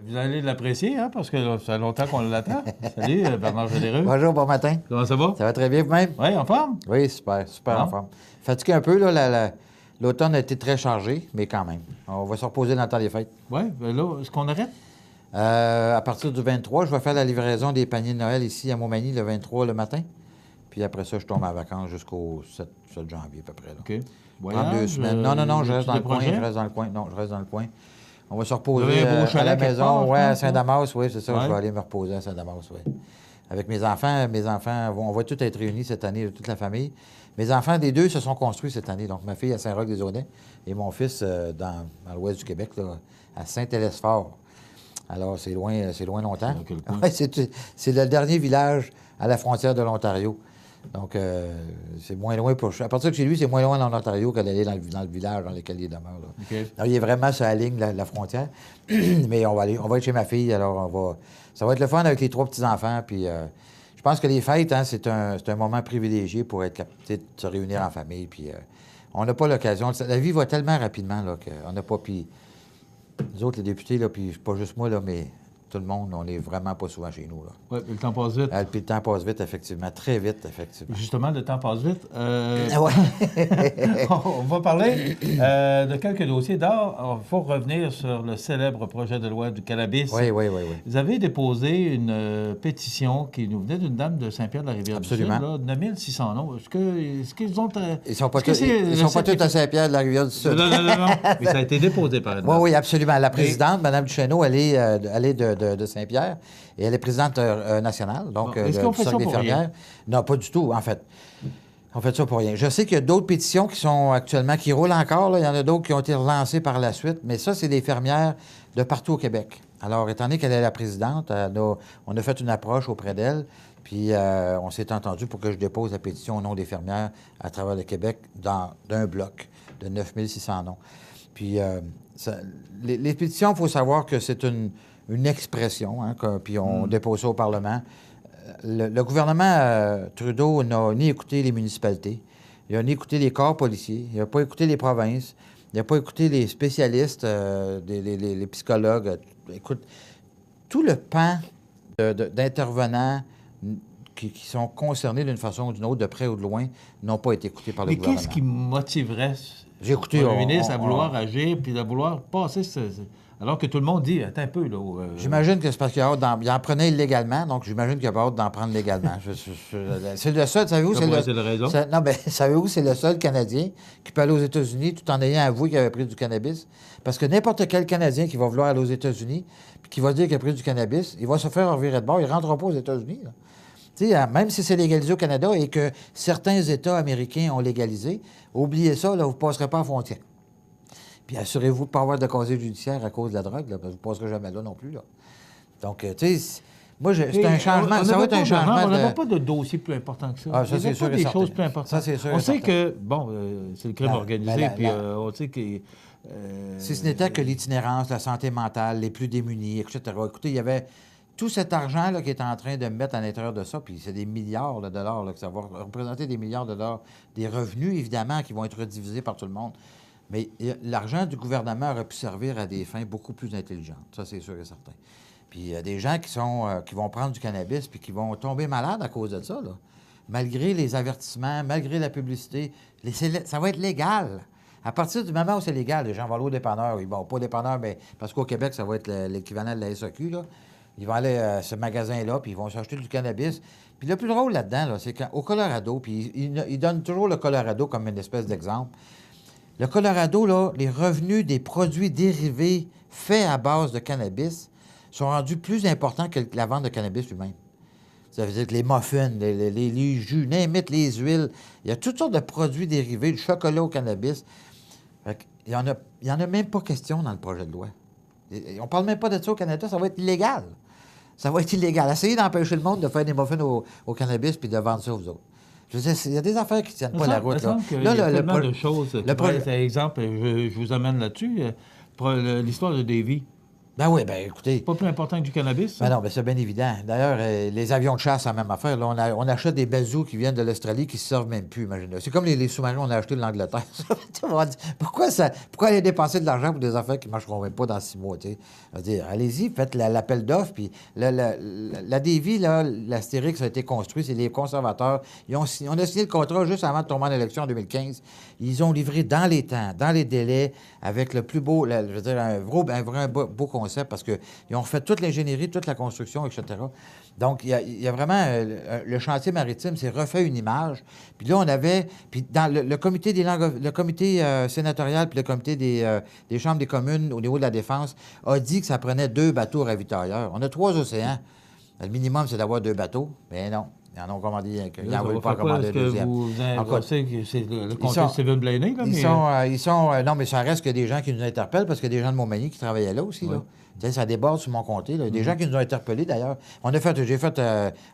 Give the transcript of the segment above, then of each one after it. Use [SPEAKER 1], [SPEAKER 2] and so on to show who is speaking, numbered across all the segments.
[SPEAKER 1] Vous allez l'apprécier, hein, parce que ça fait longtemps qu'on l'attend. Salut, Bernard Généreux.
[SPEAKER 2] Bonjour, bon matin.
[SPEAKER 1] Comment ça va?
[SPEAKER 2] Ça va très bien vous-même?
[SPEAKER 1] Oui, en forme?
[SPEAKER 2] Oui, super, super
[SPEAKER 1] Bon.
[SPEAKER 2] en forme. Fatigué un peu, là, l'automne a été très chargé, mais quand même. On va se reposer dans le temps des fêtes.
[SPEAKER 1] Oui, bien là, est-ce qu'on arrête?
[SPEAKER 2] À partir du 23, je vais faire la livraison des paniers de Noël ici à Montmagny le 23 le matin. Puis après ça, je tombe en vacances jusqu'au 7 janvier à peu près. Là.
[SPEAKER 1] OK.
[SPEAKER 2] Prendre 2 semaines. Non, je reste dans le coin.
[SPEAKER 1] projets?
[SPEAKER 2] Je reste dans le coin. Non, je reste dans le coin. On va se
[SPEAKER 1] Vous
[SPEAKER 2] reposer
[SPEAKER 1] avez un beau
[SPEAKER 2] à
[SPEAKER 1] chalet
[SPEAKER 2] la
[SPEAKER 1] quelque
[SPEAKER 2] maison.
[SPEAKER 1] part,
[SPEAKER 2] Oui,
[SPEAKER 1] je
[SPEAKER 2] à
[SPEAKER 1] pense,
[SPEAKER 2] Saint-Damas, oui, c'est ça.
[SPEAKER 1] Ouais.
[SPEAKER 2] Je vais aller me reposer à Saint-Damas, oui. Avec mes enfants, on va tous être réunis cette année, toute la famille. Mes enfants, des deux, se sont construits cette année. Donc, ma fille à Saint-Roch-des-Aunais et mon fils dans l'ouest du Québec, là, à Saint-Hélesphore. Alors, c'est loin longtemps.
[SPEAKER 1] C'est dans quel coin?
[SPEAKER 2] Ouais, c'est le dernier village à la frontière de l'Ontario. Donc, c'est moins loin pour... À partir de chez lui, c'est moins loin dans l'Ontario que d'aller dans le village dans lequel il demeure. Là.
[SPEAKER 1] OK.
[SPEAKER 2] Alors, il est vraiment sur la ligne, la frontière. Mais on va être chez ma fille, alors ça va être le fun avec les 3 petits-enfants. Puis, je pense que les fêtes, hein, c'est un moment privilégié pour être de se réunir en famille. Puis, on n'a pas l'occasion. La vie va tellement rapidement là, qu'on n'a pas... Puis, nous autres, les députés, là, puis pas juste moi, là, mais tout le monde, on n'est vraiment pas souvent chez nous. Là.
[SPEAKER 1] Oui, le temps passe vite.
[SPEAKER 2] Puis le temps passe vite, effectivement. Très vite, effectivement.
[SPEAKER 1] Justement, le temps passe vite.
[SPEAKER 2] Ouais.
[SPEAKER 1] On va parler de quelques dossiers. D'abord, il faut revenir sur le célèbre projet de loi du cannabis.
[SPEAKER 2] Oui.
[SPEAKER 1] Vous avez déposé une pétition qui nous venait d'une dame de Saint-Pierre-de-la-Rivière-du-Sud,
[SPEAKER 2] Absolument.
[SPEAKER 1] là, 9600 noms. Est-ce qu'ils ont...
[SPEAKER 2] Ils sont pas
[SPEAKER 1] est-ce que
[SPEAKER 2] tous ils sont pas tous à Saint-Pierre-de-la-Rivière-du-Sud.
[SPEAKER 1] Non. Mais ça a été déposé par elle.
[SPEAKER 2] Oui, absolument. La présidente, Mme Duchesneau, elle est de Saint-Pierre et elle est présidente nationale, donc
[SPEAKER 1] Est-ce qu'on
[SPEAKER 2] du
[SPEAKER 1] fait ça
[SPEAKER 2] Cercle des
[SPEAKER 1] pour rien?
[SPEAKER 2] fermières. Non, pas du tout, en fait. On fait ça pour rien. Je sais qu'il y a d'autres pétitions qui sont actuellement, qui roulent encore. Là. Il y en a d'autres qui ont été relancées par la suite, mais ça, c'est des fermières de partout au Québec. Alors, étant donné qu'elle est la présidente, on a fait une approche auprès d'elle, puis on s'est entendu pour que je dépose la pétition au nom des fermières à travers le Québec d'un bloc de 9600 noms. Puis, les pétitions, il faut savoir que c'est une expression, hein, puis on dépose ça au Parlement. Le gouvernement Trudeau n'a ni écouté les municipalités, il n'a ni écouté les corps policiers, il n'a pas écouté les provinces, il n'a pas écouté les spécialistes, les psychologues. Écoute, tout le pan d'intervenants qui sont concernés d'une façon ou d'une autre, de près ou de loin, n'ont pas été écoutés par le
[SPEAKER 1] Mais
[SPEAKER 2] gouvernement.
[SPEAKER 1] qu'est-ce qui motiverait
[SPEAKER 2] J'ai écouté,
[SPEAKER 1] le ministre à vouloir agir puis à vouloir passer alors que tout le monde dit, attends un peu, là.
[SPEAKER 2] J'imagine que c'est parce qu'il en prenait illégalement, donc j'imagine qu'il a pas hâte d'en prendre légalement. C'est le seul, savez-vous?
[SPEAKER 1] Ça pourrait être la raison.
[SPEAKER 2] Non, bien, savez-vous, c'est le seul Canadien qui peut aller aux États-Unis tout en ayant avoué qu'il avait pris du cannabis. Parce que n'importe quel Canadien qui va vouloir aller aux États-Unis puis qui va dire qu'il a pris du cannabis, il va se faire revirer de bord, il ne rentrera pas aux États-Unis. Là. Tu sais, même si c'est légalisé au Canada et que certains États américains ont légalisé, oubliez ça, là, vous ne passerez pas en frontière. Puis assurez-vous de ne pas avoir de casier judiciaire à cause de la drogue, là, parce que vous ne passerez jamais là non plus. Là. Donc, tu sais, moi, c'est un changement. Ça va être un changement.
[SPEAKER 1] On n'avait pas de dossier plus important que ça.
[SPEAKER 2] Ah, ça, c'est sûr
[SPEAKER 1] pas
[SPEAKER 2] et
[SPEAKER 1] des
[SPEAKER 2] certain.
[SPEAKER 1] choses plus importantes.
[SPEAKER 2] Ça, c'est sûr et
[SPEAKER 1] On sait
[SPEAKER 2] certain.
[SPEAKER 1] que, bon, c'est le crime organisé, puis on sait que...
[SPEAKER 2] Si ce n'était que l'itinérance, la santé mentale, les plus démunis, etc. Écoutez, il y avait tout cet argent-là qui est en train de mettre à l'intérieur de ça, puis c'est des milliards de dollars, là, que ça va représenter des milliards de dollars, des revenus, évidemment, qui vont être redivisés par tout le monde. Mais l'argent du gouvernement aurait pu servir à des fins beaucoup plus intelligentes. Ça, c'est sûr et certain. Puis il y a des gens qui vont prendre du cannabis puis qui vont tomber malades à cause de ça, là. Malgré les avertissements, malgré la publicité. Ça va être légal. À partir du moment où c'est légal, les gens vont aller au dépanneur. Ils vont pas au dépanneur, mais parce qu'au Québec, ça va être l'équivalent de la SAQ, là. Ils vont aller à ce magasin-là, puis ils vont s'acheter du cannabis. Puis le plus drôle là-dedans, là, c'est qu'au Colorado, puis ils donnent toujours le Colorado comme une espèce d'exemple. Le Colorado, là, les revenus des produits dérivés faits à base de cannabis sont rendus plus importants que la vente de cannabis lui-même. Ça veut dire que les muffins, les jus, n'importe les huiles, il y a toutes sortes de produits dérivés, du chocolat au cannabis. Il n'y en a même pas question dans le projet de loi. On ne parle même pas de ça au Canada, ça va être illégal. Ça va être illégal. Essayez d'empêcher le monde de faire des muffins au cannabis puis de vendre ça aux autres. Je veux dire, il y a des affaires qui ne tiennent pas la route. Là,
[SPEAKER 1] il y a tellement de choses. Par exemple, je vous amène là-dessus. L'histoire de Davy.
[SPEAKER 2] Ben oui, ben écoutez.
[SPEAKER 1] Pas plus important que du cannabis, ça?
[SPEAKER 2] Ben non, ben c'est bien évident. D'ailleurs, les avions de chasse, la même affaire. Là, on achète des bazooks qui viennent de l'Australie qui ne se servent même plus, imaginez. C'est comme les sous-marins qu'on a achetés de l'Angleterre. Pourquoi aller dépenser de l'argent pour des affaires qui ne marcheront même pas dans 6 mois, tu sais? Je veux dire, allez-y, faites l'appel d'offres, puis la Davy, là, l'Astérix a été construit, c'est les conservateurs. On a signé le contrat juste avant de tomber en élection en 2015. Ils ont livré dans les temps, dans les délais, avec le plus beau, je veux dire, un vrai beau concept, parce qu'ils ont refait toute l'ingénierie, toute la construction, etc. Donc, il y a vraiment... le chantier maritime s'est refait une image. Puis là, on avait... Puis dans le comité des langues... Le comité sénatorial puis le comité des chambres des communes au niveau de la défense a dit que ça prenait 2 bateaux ravitailleurs. On a 3 océans. Le minimum, c'est d'avoir 2 bateaux. Mais non. Ils en ont commandé un. Ils n'en veulent pas commander un deuxième.
[SPEAKER 1] Vous pensez que c'est le comté Stephen Blaney, là?
[SPEAKER 2] Ils sont... non, mais ça reste que des gens qui nous interpellent parce qu'il y a des gens de Montmagny qui travaillaient là aussi, là. Tu sais, ça déborde sur mon comté. Là. Des gens qui nous ont interpellés, d'ailleurs. J'ai fait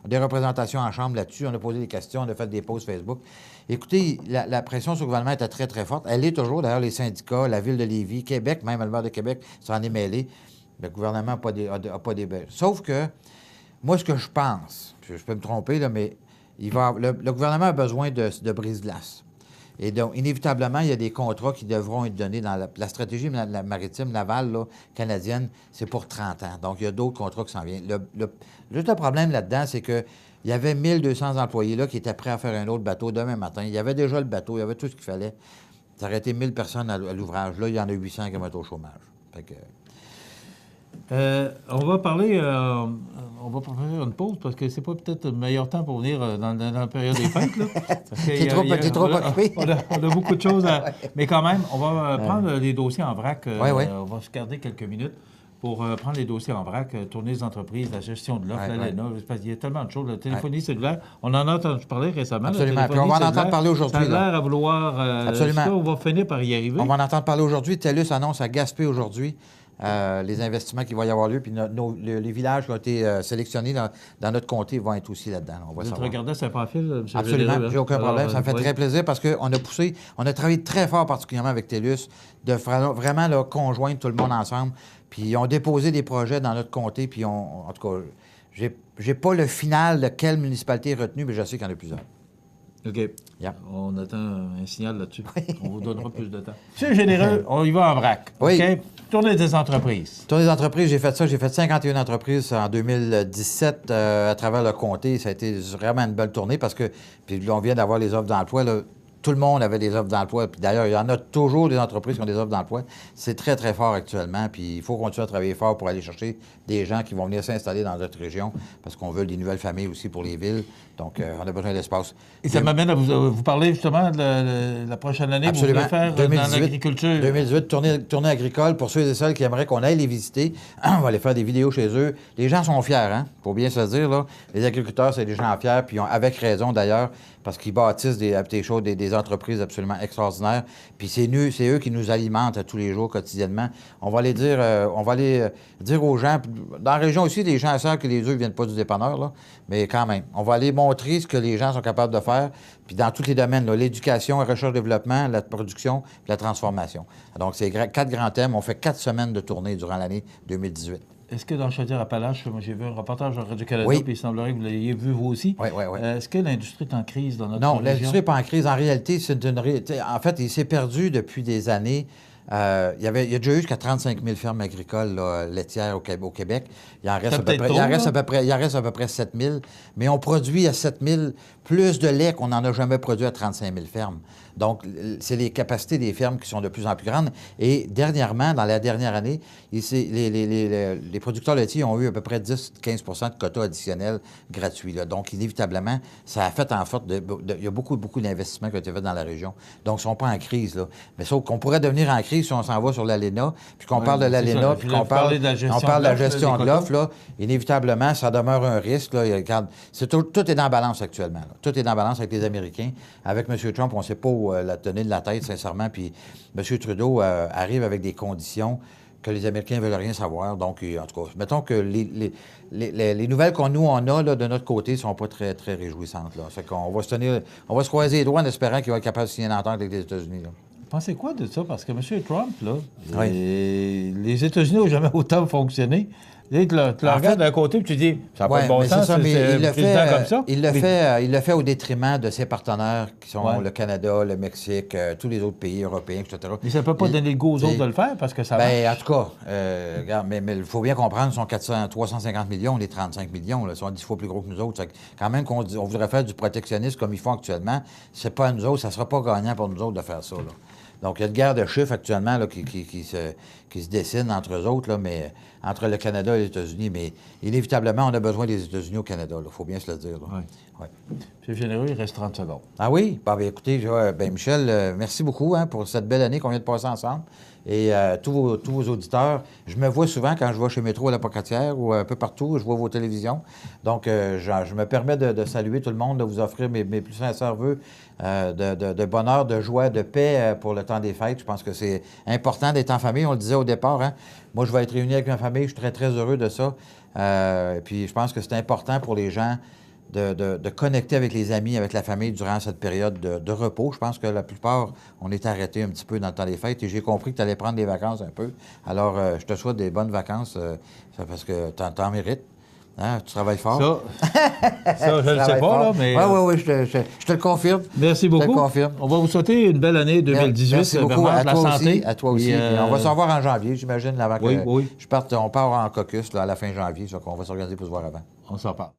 [SPEAKER 2] des représentations en chambre là-dessus. On a posé des questions, on a fait des posts Facebook. Écoutez, la pression sur le gouvernement était très, très forte. Elle est toujours, d'ailleurs, les syndicats, la Ville de Lévis, Québec, même le maire de Québec, s'en est mêlé. Le gouvernement n'a pas des... Sauf que, moi, ce que je pense, je peux me tromper, là, mais le gouvernement a besoin de brise-glace. Et donc, inévitablement, il y a des contrats qui devront être donnés dans la stratégie maritime navale là, canadienne, c'est pour 30 ans. Donc, il y a d'autres contrats qui s'en viennent. Juste le problème là-dedans, c'est que il y avait 1200 employés là qui étaient prêts à faire un autre bateau demain matin. Il y avait déjà le bateau, il y avait tout ce qu'il fallait. Ça aurait été 1000 personnes à l'ouvrage. Là, il y en a 800 qui vont au chômage. Fait que...
[SPEAKER 1] on va parler, on va faire une pause parce que c'est pas peut-être le meilleur temps pour venir dans la période des fêtes.
[SPEAKER 2] T'es trop occupé.
[SPEAKER 1] On a beaucoup de choses à... Mais quand même, on va prendre les dossiers en vrac. On va se garder quelques minutes pour prendre les dossiers en vrac, tourner les entreprises, la gestion de l'offre, l'ALENA. Il y a tellement de choses. La téléphonie cellulaire, on en a entendu parler récemment.
[SPEAKER 2] Absolument. Puis on va en entendre parler aujourd'hui.
[SPEAKER 1] Ça a l'air à vouloir...
[SPEAKER 2] Absolument.
[SPEAKER 1] Ça, on va finir par y arriver.
[SPEAKER 2] On va en entendre parler aujourd'hui. TELUS annonce à Gaspé aujourd'hui les investissements qui vont y avoir lieu. Puis les villages qui ont été sélectionnés dans notre comté vont être aussi là-dedans.
[SPEAKER 1] Vous regardez ce profil, M.
[SPEAKER 2] Absolument,
[SPEAKER 1] Généreux,
[SPEAKER 2] j'ai aucun problème. Ça me fait très plaisir parce qu'on a travaillé très fort, particulièrement avec TELUS, de vraiment là, conjoindre tout le monde ensemble. Puis ils ont déposé des projets dans notre comté. Puis en tout cas, j'ai pas le final de quelle municipalité est retenue, mais je sais qu'il y en a plusieurs.
[SPEAKER 1] OK.
[SPEAKER 2] Yeah.
[SPEAKER 1] On attend un signal là-dessus. On vous donnera plus de temps. Monsieur Généreux, on y va en vrac.
[SPEAKER 2] Oui.
[SPEAKER 1] OK? Tournée des entreprises.
[SPEAKER 2] Tournée des entreprises, j'ai fait ça. J'ai fait 51 entreprises en 2017 à travers le comté. Ça a été vraiment une belle tournée parce que, puis là, on vient d'avoir les offres d'emploi, là. Tout le monde avait des offres d'emploi. Puis d'ailleurs, il y en a toujours des entreprises qui ont des offres d'emploi. C'est très, très fort actuellement. Puis il faut continuer à travailler fort pour aller chercher des gens qui vont venir s'installer dans notre région parce qu'on veut des nouvelles familles aussi pour les villes. Donc, on a besoin d'espace.
[SPEAKER 1] Et ça m'amène à vous parler justement de la prochaine année.
[SPEAKER 2] Absolument.
[SPEAKER 1] Vous voulez faire
[SPEAKER 2] 2018,
[SPEAKER 1] dans l'agriculture.
[SPEAKER 2] 2018, tournée agricole. Pour ceux et celles qui aimeraient qu'on aille les visiter, on va aller faire des vidéos chez eux. Les gens sont fiers, hein? Faut bien se dire, là. Les agriculteurs, c'est des gens fiers, puis avec raison d'ailleurs, parce qu'ils bâtissent des entreprises absolument extraordinaires. Puis c'est eux qui nous alimentent tous les jours, quotidiennement. On va aller dire aux gens, dans la région aussi, les gens savent que les œufs ne viennent pas du dépanneur, là, mais quand même, on va aller montrer ce que les gens sont capables de faire, puis dans tous les domaines, là, l'éducation, la recherche-développement, la production, puis la transformation. Donc, c'est 4 grands thèmes. On fait 4 semaines de tournée durant l'année 2018.
[SPEAKER 1] Est-ce que dans Chaudière-Appalaches, moi j'ai vu un reportage à Radio-Canada,
[SPEAKER 2] oui.
[SPEAKER 1] Puis il semblerait que vous l'ayez vu vous aussi.
[SPEAKER 2] Oui.
[SPEAKER 1] Est-ce que l'industrie est en crise dans notre région?
[SPEAKER 2] Non, l'industrie n'est pas en crise. En réalité, en fait, il s'est perdu depuis des années. Il y a déjà eu jusqu'à 35 000 fermes agricoles là, laitières au Québec. Il en reste à peu près 7 000. Mais on produit à 7 000 plus de lait qu'on n'en a jamais produit à 35 000 fermes. Donc, c'est les capacités des fermes qui sont de plus en plus grandes. Et dernièrement, dans la dernière année, les producteurs laitiers ont eu à peu près 10-15 de quotas additionnels gratuits. Là. Donc, inévitablement, ça a fait en sorte il y a beaucoup d'investissements qui ont été faits dans la région. Donc, ils ne sont pas en crise. Là. Mais sauf qu'on pourrait devenir en crise si on s'en va sur l'ALENA, puis qu'on parle de l'ALENA, puis qu'on parle de la gestion de l'offre. Là, inévitablement, ça demeure un risque. Là. Tout est dans balance actuellement. Là. Tout est dans balance avec les Américains. Avec M. Trump, on ne sait pas où la tenir de la tête, sincèrement. Puis M. Trudeau arrive avec des conditions que les Américains ne veulent rien savoir. Donc, en tout cas, mettons que les nouvelles qu'on a là, de notre côté ne sont pas très, très réjouissantes. Là. Fait qu'on va se croiser les doigts en espérant qu'il va être capable de signer une entente avec les États-Unis. Là.
[SPEAKER 1] pensez quoi de ça? Parce que M. Trump, là,
[SPEAKER 2] Oui.
[SPEAKER 1] les États-Unis n'ont jamais autant fonctionné. Tu le regardes d'un côté et tu dis, ça n'a pas de bon sens, c'est un président comme ça.
[SPEAKER 2] Il le fait au détriment de ses partenaires qui sont le Canada, le Mexique, tous les autres pays européens, etc.
[SPEAKER 1] Mais ça ne peut pas donner le goût aux autres de le faire parce que ça marche.
[SPEAKER 2] En tout cas, regarde, mais il faut bien comprendre, ils sont 350 millions, les 35 millions, là, ils sont 10 fois plus gros que nous autres. Quand même qu'on voudrait faire du protectionnisme comme ils font actuellement, c'est pas à nous autres, ça ne sera pas gagnant pour nous autres de faire ça, là. Donc, il y a une guerre de chiffres actuellement là, qui se dessine entre eux autres, là, mais entre le Canada et les États-Unis. Mais inévitablement, on a besoin des États-Unis au Canada. Il faut bien se le dire.
[SPEAKER 1] Oui. M. Généreux, il reste 30 secondes.
[SPEAKER 2] Ah oui? Écoutez, Michel, merci beaucoup pour cette belle année qu'on vient de passer ensemble. Et tous vos auditeurs, je me vois souvent quand je vais chez Métro à la Pocatière ou un peu partout, je vois vos télévisions. Donc, je me permets de saluer tout le monde, de vous offrir mes plus sincères vœux de bonheur, de joie, de paix pour le temps des fêtes. Je pense que c'est important d'être en famille. On le disait au départ, hein? Moi, je vais être réuni avec ma famille. Je suis très, très heureux de ça. Et puis, je pense que c'est important pour les gens de connecter avec les amis, avec la famille durant cette période de repos. Je pense que la plupart, on est arrêtés un petit peu dans le temps des fêtes et j'ai compris que tu allais prendre des vacances un peu. Alors, je te souhaite des bonnes vacances parce que tu en mérites. Hein? Tu travailles fort.
[SPEAKER 1] Ça je ne le sais pas, là, mais...
[SPEAKER 2] Oui, je te le confirme.
[SPEAKER 1] Merci beaucoup.
[SPEAKER 2] Je te le confirme.
[SPEAKER 1] On va vous souhaiter une belle année 2018.
[SPEAKER 2] Merci beaucoup. À toi aussi. À toi aussi. On va se revoir en janvier, j'imagine, avant que je parte. On part en caucus là, à la fin janvier, donc on va s'organiser pour se voir avant.
[SPEAKER 1] On s'en parle.